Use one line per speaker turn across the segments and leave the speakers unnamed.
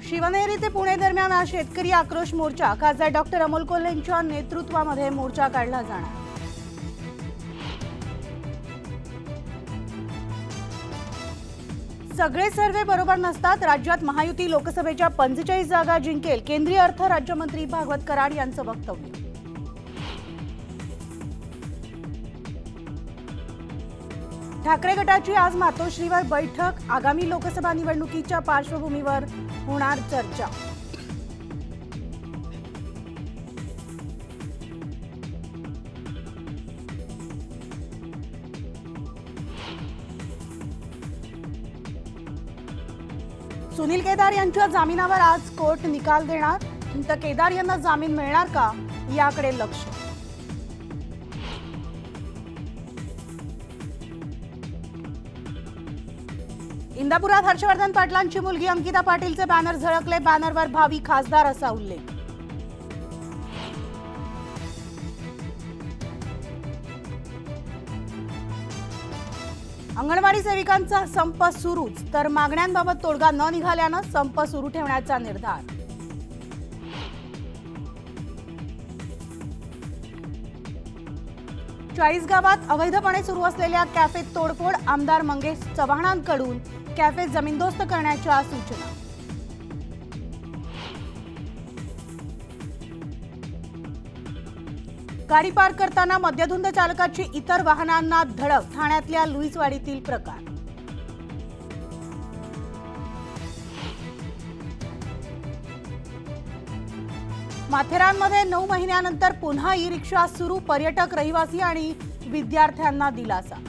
शिवनेरी ते पुणे दरम्यान आज शेतकरी आक्रोश मोर्चा खासदार डॉक्टर अमोल कोल्हेंच्या नेतृत्वामध्ये मोर्चा काढला जाणार। सगळे सर्वे बरोबर नसतात, राज्यात महायुती लोकसभेच्या 45 जागा जिंकेल, केंद्रीय अर्थ राज्यमंत्री भागवत कराड यांचं वक्तव्य। ठाकरे गटाची आज मातोश्रीवर बैठक, आगामी लोकसभा निवडणुकीच्या पार्श्वभूमीवर होणार चर्चा। सुनील केदार यांच्या जामिनावर आज कोर्ट निकाल देणार, तर केदार यांना जामीन मिळणार का याकडे लक्ष। इंदापुरात हर्षवर्धन पाटलांची मुलगी अंकिता पाटीलचे बॅनर झळकले, बॅनरवर भावी खासदार असा उल्लेख। अंगणवाडी सेविकांचा संप सुरूच, तर मागण्यांबाबत तोडगा न निघाल्यानं संप सुरू ठेवण्याचा निर्धार। चाळीसगावात अवैधपणे सुरू असलेल्या कॅफेत तोडफोड, आमदार मंगेश चव्हाणांकडून कॅफे जमीनदोस्त करण्याच्या सूचना। गाडी पार्क करताना मद्यधुंद चालकाची इतर वाहनांना धडक, ठाण्यातल्या लुईसवाडीतील प्रकार। माथेरानमध्ये 9 महिन्यानंतर पुन्हा ई रिक्षा सुरू, पर्यटक, रहिवासी आणि विद्यार्थ्यांना दिलासा।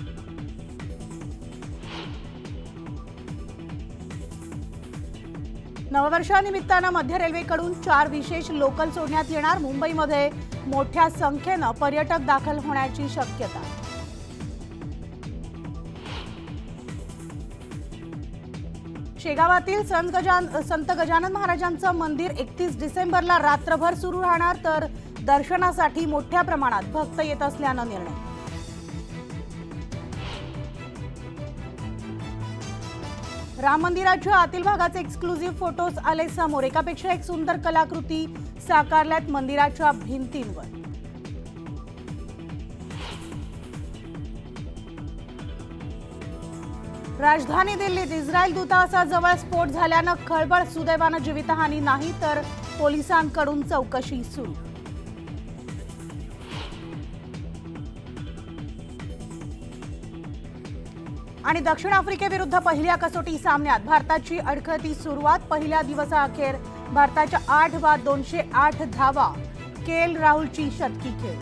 नववर्षानिमित्तानं मध्य रेल्वेकडून 4 विशेष लोकल सोडण्यात येणार, मुंबईमध्ये मोठ्या संख्येनं पर्यटक दाखल होण्याची शक्यता। शेगावातील संत गजानन महाराजांचं मंदिर 31 डिसेंबरला रात्रभर सुरू राहणार, तर दर्शनासाठी मोठ्या प्रमाणात भक्त येत असल्यानं निर्णय। राम मंदिराच्या आतील भागाचे एक्सक्लुझिव्ह फोटोज आले समोर, एकापेक्षा एक सुंदर कलाकृती साकारल्यात मंदिराच्या भिंतींवर। राजधानी दिल्लीत इस्रायल दूतावासाजवळ स्फोट झाल्यानं खळबळ, सुदैवानं जीवितहानी नाही, तर पोलिसांकडून चौकशी सुरू। आणि दक्षिण आफ्रिकेविरुद्ध पहिल्या कसोटी सामन्यात भारताची अडखळती सुरुवात, पहिल्या दिवसाअखेर भारताच्या 8 बाद 208 धावा, केएल राहुलची शतकी खेळ।